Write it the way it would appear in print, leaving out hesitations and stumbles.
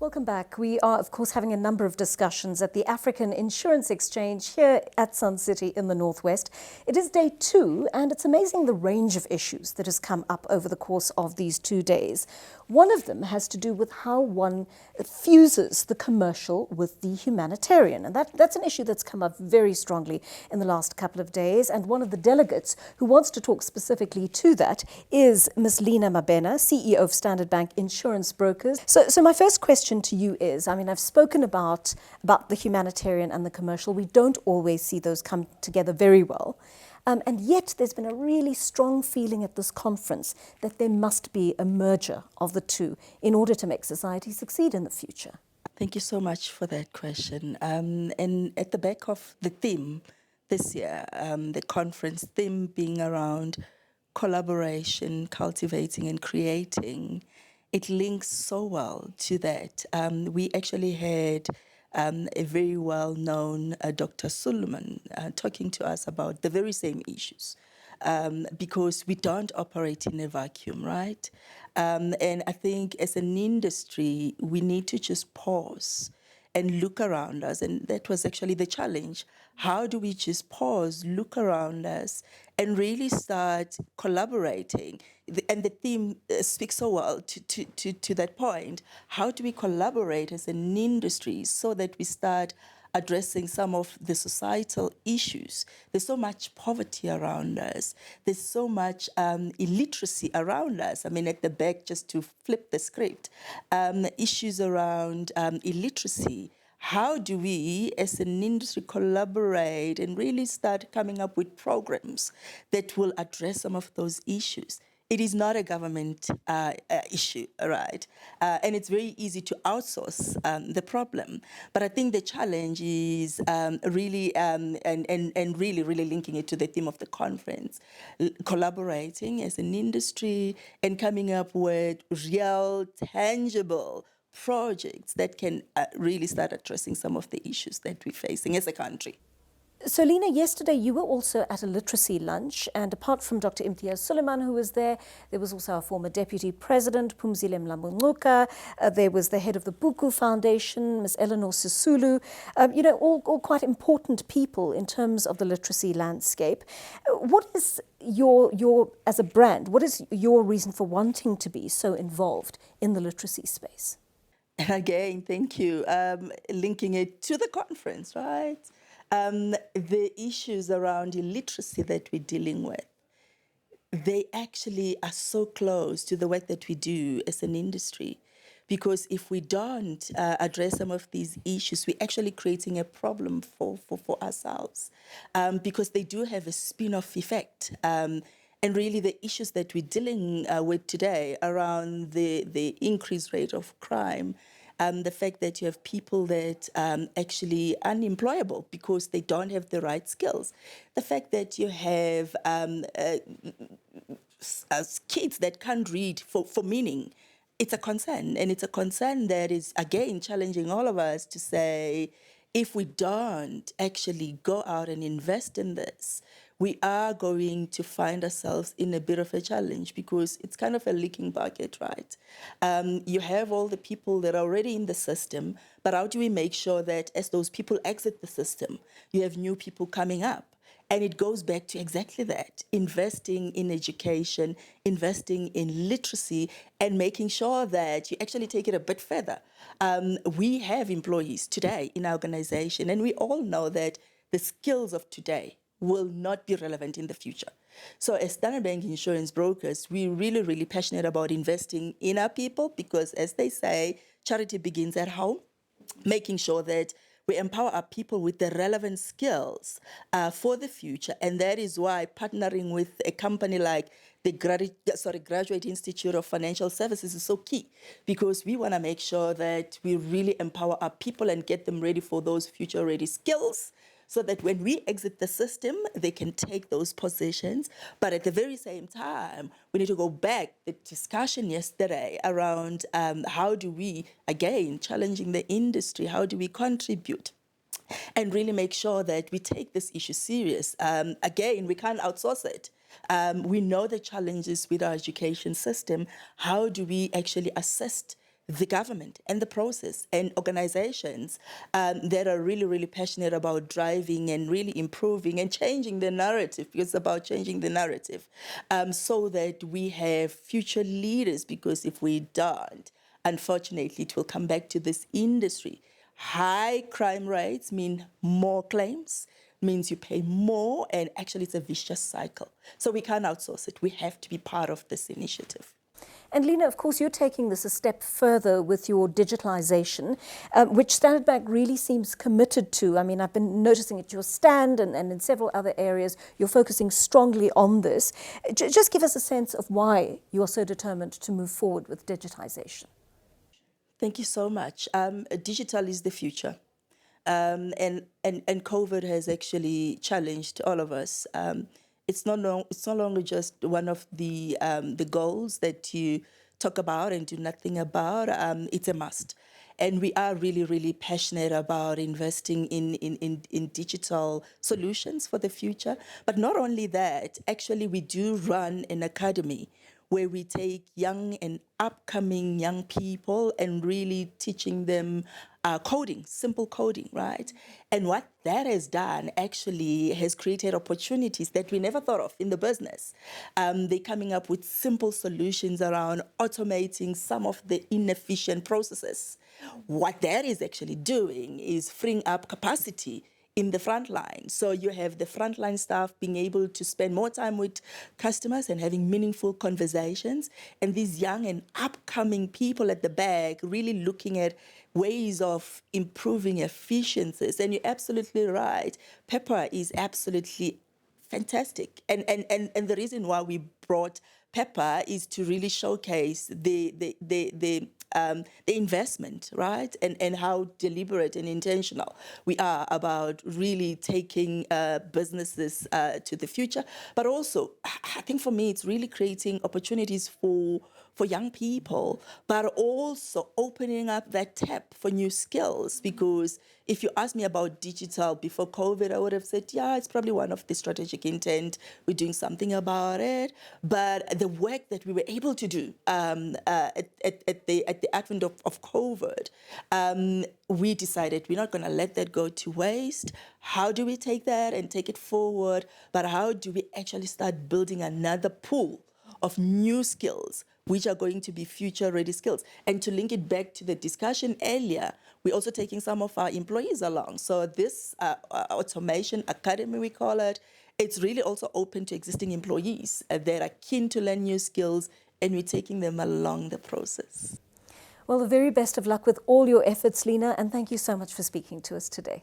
Welcome back. We are, of course, having a number of discussions at the African Insurance Exchange here at Sun City in the Northwest. It is day 2, and it's amazing the range of issues that has come up over the course of these 2 days. One of them has to do with how one fuses the commercial with the humanitarian. And that's an issue that's come up very strongly in the last couple of days. And one of the delegates who wants to talk specifically to that is Ms. Lina Mabena, CEO of Standard Bank Insurance Brokers. So my first question to you is, I've spoken about the humanitarian and the commercial. We don't always see those come together very well. And yet there's been a really strong feeling at this conference that there must be a merger of the two in order to make society succeed in the future. Thank you so much for that question. And at the back of the theme this year, the conference theme being around collaboration, cultivating and creating, it links so well to that. We actually had a very well-known Dr. Suleiman talking to us about the very same issues because we don't operate in a vacuum, right? And I think as an industry, we need to just pause and look around us. And that was actually the challenge. How do we just pause, look around us, and really start collaborating? And the theme speaks so well to that point. How do we collaborate as an industry so that we start addressing some of the societal issues? There's so much poverty around us. There's so much illiteracy around us. At the back, just to flip the script, issues around illiteracy. How do we, as an industry, collaborate and really start coming up with programs that will address some of those issues? It is not a government issue, right? And it's very easy to outsource the problem. But I think the challenge is really, and really linking it to the theme of the conference, collaborating as an industry and coming up with real, tangible projects that can really start addressing some of the issues that we're facing as a country. So, Lina, yesterday you were also at a literacy lunch, and apart from Dr. Imtiaz Suleiman, who was there was also our former Deputy President, Phumzile Mlambo-Ngcuka, there was the head of the Buku Foundation, Ms. Eleanor Sisulu, all quite important people in terms of the literacy landscape. What is your, as a brand, what is your reason for wanting to be so involved in the literacy space? And again, thank you. Linking it to the conference, right? The issues around illiteracy that we're dealing with, they actually are so close to the work that we do as an industry. Because if we don't address some of these issues, we're actually creating a problem for ourselves. Because they do have a spin-off effect. And really the issues that we're dealing with today around the increased rate of crime, the fact that you have people that actually unemployable because they don't have the right skills. The fact that you have kids that can't read for meaning. It's a concern. And it's a concern that is, again, challenging all of us to say, if we don't actually go out and invest in this, we are going to find ourselves in a bit of a challenge because it's kind of a leaking bucket, right? You have all the people that are already in the system, but how do we make sure that as those people exit the system, you have new people coming up? And it goes back to exactly that, investing in education, investing in literacy, and making sure that you actually take it a bit further. We have employees today in our organization, and we all know that the skills of today will not be relevant in the future. So as Standard Bank Insurance Brokers, we're really passionate about investing in our people because, as they say, charity begins at home, making sure that we empower our people with the relevant skills for the future. And that is why partnering with a company like the Graduate Institute of Financial Services is so key, because we want to make sure that we really empower our people and get them ready for those future-ready skills, so that when we exit the system, they can take those positions. But at the very same time, we need to go back the discussion yesterday around how do we, again, challenging the industry, how do we contribute and really make sure that we take this issue serious. Again, we can't outsource it. We know the challenges with our education system. How do we actually assist the government and the process and organizations that are really, really passionate about driving and really improving and changing the narrative, because it's about changing the narrative, so that we have future leaders, because if we don't, unfortunately, it will come back to this industry. High crime rates mean more claims, means you pay more, and actually it's a vicious cycle. So we can't outsource it. We have to be part of this initiative. And Lina, of course, you're taking this a step further with your digitalization, which Standard Bank really seems committed to. I mean, I've been noticing at your stand and in several other areas, you're focusing strongly on this. Just give us a sense of why you're so determined to move forward with digitization. Thank you so much. Digital is the future. And COVID has actually challenged all of us. It's no longer just one of the goals that you talk about and do nothing about. It's a must. And we are really, really passionate about investing in digital solutions for the future. But not only that, actually we do run an academy where we take young and upcoming young people and really teaching them coding, simple coding, right? And what that has done actually has created opportunities that we never thought of in the business. They're coming up with simple solutions around automating some of the inefficient processes. What that is actually doing is freeing up capacity in the front line. So you have the frontline staff being able to spend more time with customers and having meaningful conversations, and these young and upcoming people at the back really looking at ways of improving efficiencies. And you're absolutely right. Pepper is absolutely fantastic. And the reason why we brought Pepper is to really showcase the investment, right? And how deliberate and intentional we are about really taking businesses to the future. But also, I think for me, it's really creating opportunities for young people, but also opening up that tap for new skills. Because if you asked me about digital before COVID, I would have said, yeah, it's probably one of the strategic intent. We're doing something about it. But the work that we were able to do at the advent of COVID, we decided we're not going to let that go to waste. How do we take that and take it forward? But how do we actually start building another pool of new skills, which are going to be future-ready skills? And to link it back to the discussion earlier, we're also taking some of our employees along. So this automation academy, we call it, it's really also open to existing employees that are keen to learn new skills, and we're taking them along the process. Well, the very best of luck with all your efforts, Lina, and thank you so much for speaking to us today.